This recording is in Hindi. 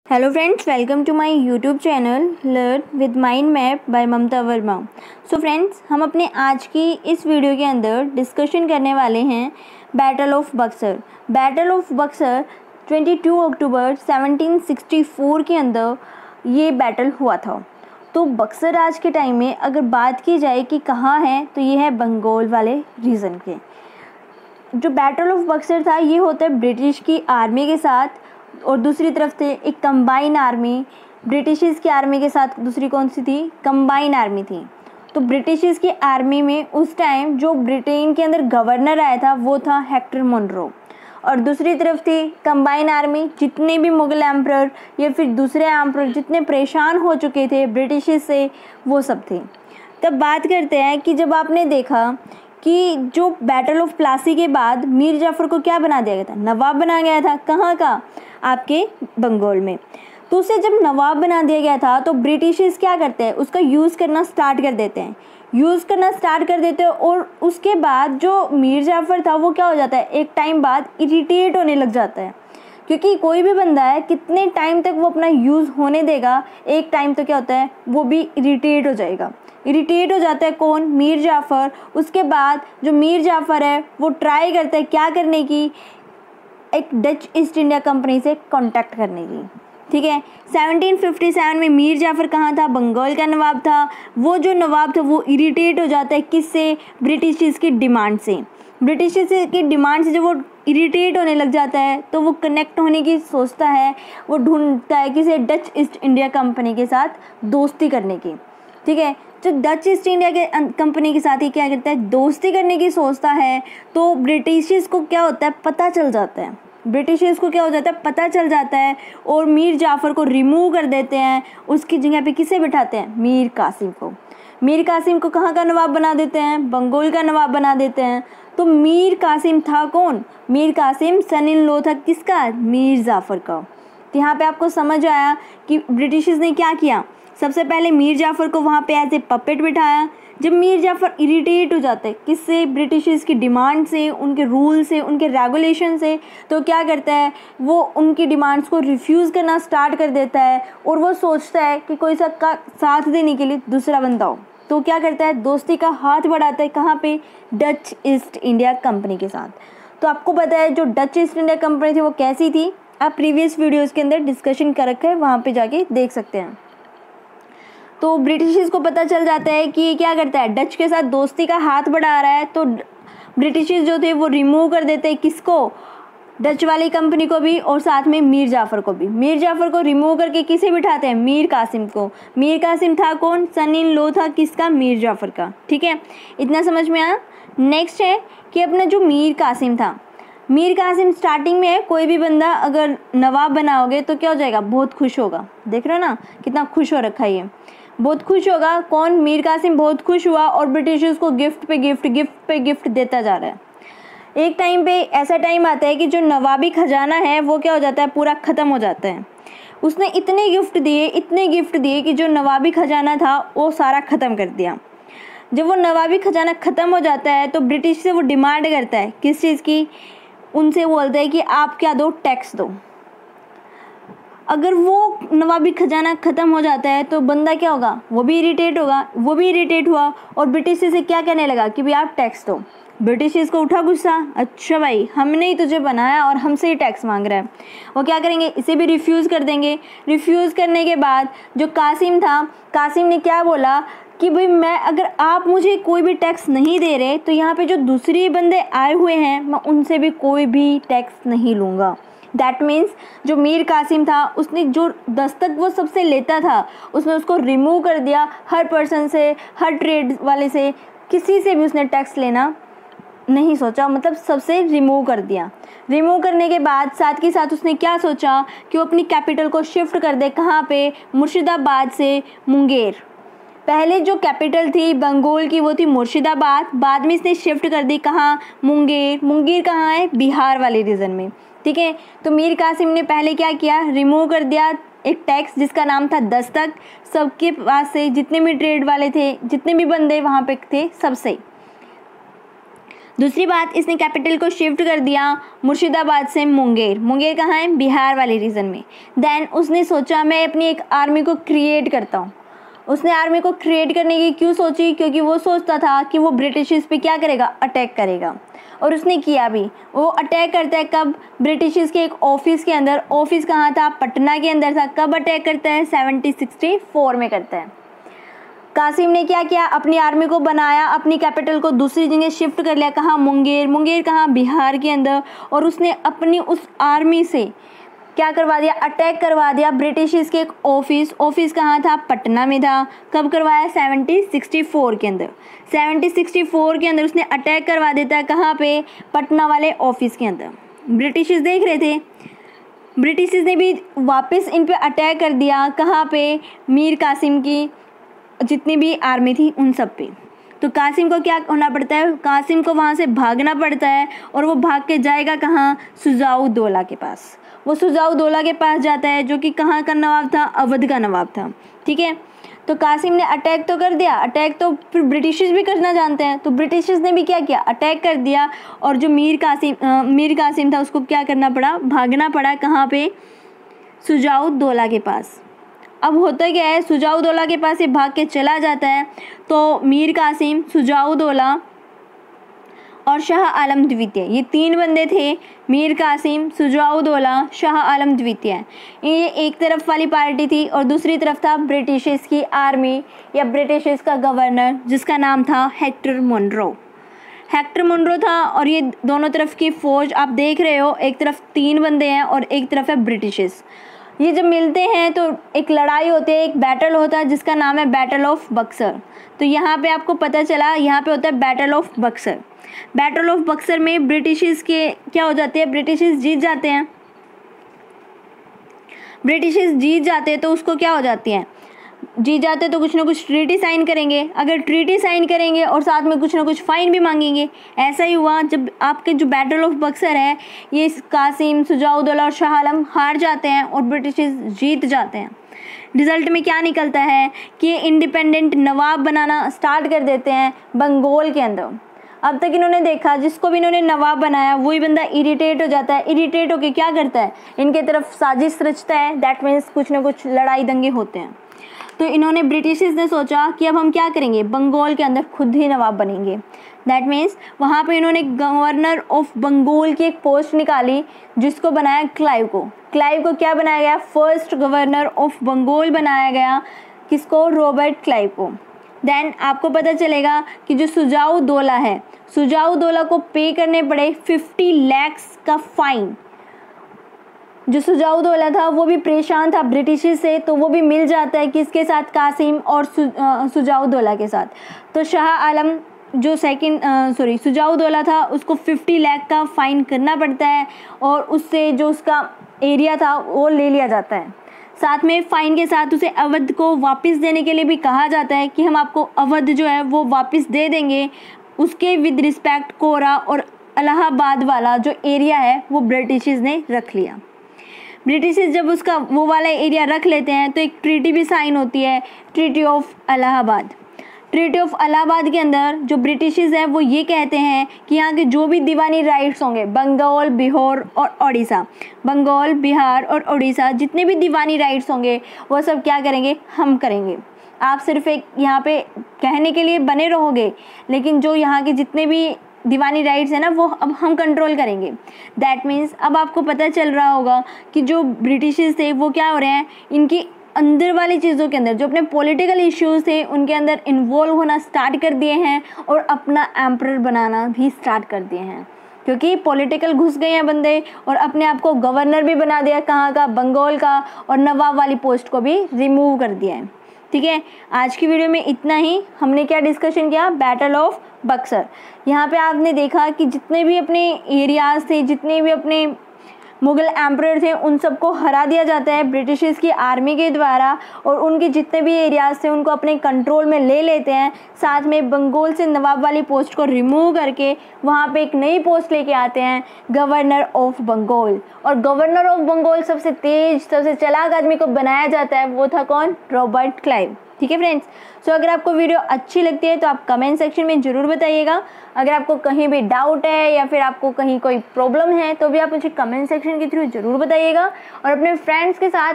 Hello friends, welcome to my YouTube channel learn with mind map by Mamta Verma. So friends, हम अपने आज की इस वीडियो के अंदर डिस्कशन करने वाले हैं battle of Buxar. Battle of Buxar 22 अक्टूबर 1764 के अंदर ये बैटल हुआ था। तो बक्सर आज के टाइम में अगर बात की जाए कि कहाँ है, तो ये है बंगाल वाले रीजन के। जो बैटल ऑफ बक्सर था ये होता है ब्रिटिश की आर्मी के साथ, और दूसरी तरफ से एक कंबाइन आर्मी ब्रिटिश की आर्मी के साथ। दूसरी कौन सी थी? कंबाइन आर्मी थी। तो ब्रिटिश की आर्मी में उस टाइम जो ब्रिटेन के अंदर गवर्नर आया था वो था हेक्टर मोनरो, और दूसरी तरफ थी कंबाइन आर्मी। जितने भी मुगल एम्परर या फिर दूसरे एम्परर जितने परेशान हो चुके थे ब्रिटिश से, वो सब थे। तब बात करते हैं कि जब आपने देखा कि जो बैटल ऑफ प्लासी के बाद मीर जाफ़र को क्या बना दिया गया था? नवाब बना गया था। कहाँ का? आपके बंगाल में। तो उसे जब नवाब बना दिया गया था तो ब्रिटिशर्स क्या करते हैं? उसका यूज़ करना स्टार्ट कर देते हैं। और उसके बाद जो मीर जाफ़र था वो क्या हो जाता है, एक टाइम बाद इरिटेट होने लग जाता है। क्योंकि कोई भी बंदा है कितने टाइम तक वो अपना यूज़ होने देगा, एक टाइम तो क्या होता है वो भी इरिटेट हो जाएगा। इरिटेट हो जाता है कौन? मीर जाफ़र। उसके बाद जो मीर जाफ़र है वो ट्राई करता है क्या करने की, एक डच ईस्ट इंडिया कंपनी से कांटेक्ट करने की। ठीक है, 1757 में मीर जाफ़र कहाँ था? बंगाल का नवाब था। वो जो नवाब था वो इरिटेट हो जाता है किससे? ब्रिटिश की डिमांड से। ब्रिटिश की डिमांड से जब वो इरिटेट होने लग जाता है तो वो कनेक्ट होने की सोचता है, वो ढूंढता है किसे? डच ईस्ट इंडिया कंपनी के साथ दोस्ती करने की। ठीक है, जो डच ईस्ट इंडिया के कंपनी के साथ ही क्या करता है, दोस्ती करने की सोचता है। तो ब्रिटिशर्स को क्या होता है, पता चल जाता है, और मीर जाफ़र को रिमूव कर देते हैं। उसकी जगह पे किसे बिठाते हैं? मीर कासिम को कहाँ का नवाब बना देते हैं? बंगाल का नवाब बना देते हैं। तो मीर कासिम था कौन? मीर कासिम सन इन लॉ था किसका? मीर जाफ़र का। तो यहाँ पे आपको समझ आया कि ब्रिटिशर्स ने क्या किया। सबसे पहले मीर जाफ़र को वहाँ पे एज ए पपेट बिठाया। जब मीर जाफ़र इरिटेट हो जाते हैं किससे? ब्रिटिशर्स की डिमांड से, उनके रूल से, उनके रेगुलेशन से, तो क्या करता है वो उनकी डिमांड्स को रिफ्यूज़ करना स्टार्ट कर देता है। और वो सोचता है कि कोई सबका साथ देने के लिए दूसरा बंदा हो। तो क्या करता है? दोस्ती का हाथ बढ़ाता है। कहाँ पे? डच ईस्ट इंडिया कंपनी के साथ। तो आपको पता है जो डच ईस्ट इंडिया कंपनी थी वो कैसी थी, आप प्रीवियस वीडियोज़ के अंदर डिस्कशन कर रखा है, वहाँ पर जाके देख सकते हैं। तो ब्रिटिशर्स को पता चल जाता है कि ये क्या करता है, डच के साथ दोस्ती का हाथ बढ़ा रहा है। तो ब्रिटिशर्स जो थे वो रिमूव कर देते हैं किसको? डच वाली कंपनी को भी, और साथ में मीर जाफ़र को भी। मीर जाफ़र को रिमूव करके किसे बिठाते हैं? मीर कासिम को। मीर कासिम था कौन? सन इन लॉ था किसका? मीर जाफ़र का। ठीक है, इतना समझ में आया। नेक्स्ट है कि अपना जो मीर कासिम स्टार्टिंग में है, कोई भी बंदा अगर नवाब बनाओगे तो क्या हो जाएगा? बहुत खुश होगा। देख रहे हो ना कितना खुश हो रखा है ये, बहुत खुश होगा। कौन? मीर कासिम बहुत खुश हुआ, और ब्रिटिशर्स को गिफ्ट पे गिफ्ट देता जा रहा है। एक टाइम पे ऐसा टाइम आता है कि जो नवाबी खजाना है वो क्या हो जाता है? पूरा ख़त्म हो जाता है। उसने इतने गिफ्ट दिए कि जो नवाबी खजाना था वो सारा ख़त्म कर दिया। जब वो नवाबी खजाना ख़त्म हो जाता है तो ब्रिटिश से वो डिमांड करता है किस चीज़ की? उनसे बोलता है कि आप क्या दो? टैक्स दो। अगर वो नवाबी खजाना ख़त्म हो जाता है तो बंदा क्या होगा? वो भी इरिटेट हुआ, और ब्रिटिश से क्या कहने लगा कि भाई आप टैक्स दो। ब्रिटिश को उठा गुस्सा, अच्छा भाई हमने ही तुझे बनाया और हमसे ही टैक्स मांग रहा है। वो क्या करेंगे? इसे भी रिफ्यूज़ कर देंगे। रिफ्यूज़ करने के बाद जो कासिम ने क्या बोला कि भाई अगर आप मुझे कोई भी टैक्स नहीं दे रहे तो यहाँ पे जो दूसरे बंदे आए हुए हैं मैं उनसे भी कोई भी टैक्स नहीं लूँगा। दैट मीन्स जो मीर कासिम था उसने जो दस्तक वो सबसे लेता था उसने उसको रिमूव कर दिया। हर पर्सन से, हर ट्रेड वाले से, किसी से भी उसने टैक्स लेना नहीं सोचा, मतलब सबसे रिमूव कर दिया। रिमूव करने के बाद साथ के साथ उसने क्या सोचा कि वो अपनी कैपिटल को शिफ्ट कर दे। कहाँ पे? मुर्शिदाबाद से मुंगेर। पहले जो कैपिटल थी बंगाल की वो थी मुर्शिदाबाद, बाद में इसने शिफ्ट कर दी कहाँ? मुंगेर कहाँ है? बिहार वाले रीजन में। ठीक है, तो मीर कासिम ने पहले क्या किया? रिमूव कर दिया एक टैक्स जिसका नाम था दस्तक। सबके पास से जितने भी ट्रेड वाले थे, जितने भी बंदे वहाँ पे थे, सबसे दूसरी बात, इसने कैपिटल को शिफ्ट कर दिया मुर्शिदाबाद से मुंगेर। मुंगेर कहाँ है? बिहार वाले रीजन में। देन उसने सोचा मैं अपनी एक आर्मी को क्रिएट करता हूँ। उसने आर्मी को क्रिएट करने की क्यों सोची? क्योंकि वो सोचता था कि वो ब्रिटिशर्स पे क्या करेगा? अटैक करेगा। और उसने किया भी। वो अटैक करता है कब? ब्रिटिशर्स के एक ऑफिस के अंदर। ऑफिस कहाँ था? पटना के अंदर था। कब अटैक करता है? 1764 में करता है। कासिम ने क्या किया? अपनी आर्मी को बनाया, अपनी कैपिटल को दूसरी जगह शिफ्ट कर लिया। कहाँ? मुंगेर। मुंगेर कहाँ? बिहार के अंदर। और उसने अपनी उस आर्मी से क्या करवा दिया? अटैक करवा दिया ब्रिटिशर्स के एक ऑफिस। ऑफिस कहाँ था? पटना में था। कब करवाया? 1764 के अंदर। 1764 के अंदर उसने अटैक करवा देता है। कहाँ पे? पटना वाले ऑफिस के अंदर। ब्रिटिशर्स देख रहे थे, ब्रिटिशर्स ने भी वापस इन पे अटैक कर दिया। कहाँ पे? मीर कासिम की जितनी भी आर्मी थी उन सब पे। तो कासिम को क्या होना पड़ता है? कासिम को वहाँ से भागना पड़ता है। और वो भाग के जाएगा कहाँ? सुजाउद्दौला के पास। वो सुजाउद्दौला के पास जाता है, जो कि कहाँ का नवाब था? अवध का नवाब था। ठीक है, तो कासिम ने अटैक तो कर दिया। अटैक तो फिर ब्रिटिशर्स भी करना जानते हैं, तो ब्रिटिशर्स ने भी क्या किया? अटैक कर दिया। और जो मीर कासिम था उसको क्या करना पड़ा? भागना पड़ा। कहाँ पे? सुजाउद्दौला के पास। अब होता क्या है? सुजाउद्दौला के पास ये भाग के चला जाता है। तो मीर कासिम, सुजाउद्दौला और शाह आलम द्वितीय, ये तीन बंदे थे। मीर कासिम, सुजाउद्दौला, शाह आलम द्वितीय। ये एक तरफ वाली पार्टी थी और दूसरी तरफ था ब्रिटिशर्स की आर्मी या ब्रिटिशर्स का गवर्नर, जिसका नाम था हेक्टर मोनरो। हेक्टर मोनरो था। और ये दोनों तरफ की फ़ौज आप देख रहे हो, एक तरफ तीन बंदे हैं और एक तरफ है ब्रिटिशर्स। ये जब मिलते हैं तो एक लड़ाई होती है, एक बैटल होता है जिसका नाम है बैटल ऑफ बक्सर। तो यहाँ पे आपको पता चला, यहाँ पे होता है battle of Buxar. Battle of Buxar में ब्रिटिशर्स के क्या हो जाते हैं? ब्रिटिशर्स जीत जाते हैं। ब्रिटिशर्स जीत जाते हैं तो उसको क्या हो जाती हैं? जीत जाते हैं तो कुछ ना कुछ ट्रीटी साइन करेंगे। अगर ट्रीटी साइन करेंगे और साथ में कुछ ना कुछ फ़ाइन भी मांगेंगे। ऐसा ही हुआ जब आपके जो बैटल ऑफ बक्सर है, ये कासिम, सुजाउद्दौला और शाह आलम हार जाते हैं और ब्रिटिशर्स जीत जाते हैं। रिज़ल्ट में क्या निकलता है कि इंडिपेंडेंट नवाब बनाना स्टार्ट कर देते हैं बंगाल के अंदर। अब तक इन्होंने देखा जिसको भी इन्होंने नवाब बनाया वही बंदा इरिटेट हो जाता है। इरिटेट होकर क्या करता है? इनके तरफ साजिश रचता है। दैट मीन्स कुछ ना कुछ लड़ाई दंगे होते हैं। तो इन्होंने ब्रिटिशर्स ने सोचा कि अब हम क्या करेंगे? बंगाल के अंदर खुद ही नवाब बनेंगे। दैट मीन्स वहाँ पे इन्होंने गवर्नर ऑफ बंगाल की एक पोस्ट निकाली, जिसको बनाया क्लाइव को। क्लाइव को क्या बनाया गया? फर्स्ट गवर्नर ऑफ बंगाल बनाया गया। किसको? रॉबर्ट क्लाइव को। देन आपको पता चलेगा कि जो सुजाउद्दौला है, सुजाउद्दौला को पे करने पड़े 50 लाख का फाइन। जो सुजाउद्दौला था वो भी परेशान था ब्रिटिशर्स से, तो वो भी मिल जाता है किसके साथ? कासिम और सुजाउद्दौला के साथ। तो शाह आलम जो सुजाउद्दौला था उसको 50 लाख का फ़ाइन करना पड़ता है और उससे जो उसका एरिया था वो ले लिया जाता है। साथ में फ़ाइन के साथ उसे अवध को वापस देने के लिए भी कहा जाता है कि हम आपको अवध जो है वो वापस दे देंगे। उसके विद रिस्पेक्ट कोरा और इलाहाबाद वाला जो एरिया है वो ब्रिटिशर्स ने रख लिया। ब्रिटिशर्स जब उसका वो वाला एरिया रख लेते हैं तो एक ट्रीटी भी साइन होती है, treaty of Allahabad. Treaty of Allahabad के अंदर जो ब्रिटिशर्स हैं वो ये कहते हैं कि यहाँ के जो भी दीवानी राइट्स होंगे, बंगाल, बिहार और उड़ीसा, बंगाल, बिहार और उड़ीसा जितने भी दीवानी राइट्स होंगे वो सब क्या करेंगे? हम करेंगे। आप सिर्फ एक यहाँ पे कहने के लिए बने रहोगे, लेकिन जो यहाँ के जितने भी दीवानी राइट्स है ना वो अब हम कंट्रोल करेंगे। दैट मीन्स अब आपको पता चल रहा होगा कि जो ब्रिटिशर्स थे वो क्या हो रहे हैं, इनकी अंदर वाली चीज़ों के अंदर जो अपने पॉलिटिकल इश्यूज थे उनके अंदर इन्वॉल्व होना स्टार्ट कर दिए हैं और अपना एम्परर बनाना भी स्टार्ट कर दिए हैं, क्योंकि पॉलिटिकल घुस गए हैं बंदे और अपने आप को गवर्नर भी बना दिया, कहाँ का? बंगाल का, और नवाब वाली पोस्ट को भी रिमूव कर दिया है। ठीक है, आज की वीडियो में इतना ही। हमने क्या डिस्कशन किया? Battle of Buxar. यहाँ पे आपने देखा कि जितने भी अपने एरियाज थे, जितने भी अपने मुग़ल एम्परर थे, उन सबको हरा दिया जाता है ब्रिटिशर्स की आर्मी के द्वारा और उनके जितने भी एरियाज थे उनको अपने कंट्रोल में ले लेते हैं। साथ में बंगाल से नवाब वाली पोस्ट को रिमूव करके वहाँ पे एक नई पोस्ट लेके आते हैं, गवर्नर ऑफ बंगाल। और गवर्नर ऑफ बंगाल सबसे तेज, सबसे चालाक आदमी को बनाया जाता है, वो था कौन? Robert Clive. ठीक है फ्रेंड्स। सो अगर आपको वीडियो अच्छी लगती है तो आप कमेंट सेक्शन में ज़रूर बताइएगा। अगर आपको कहीं भी डाउट है या फिर आपको कहीं कोई प्रॉब्लम है तो भी आप मुझे कमेंट सेक्शन के थ्रू ज़रूर बताइएगा और अपने फ्रेंड्स के साथ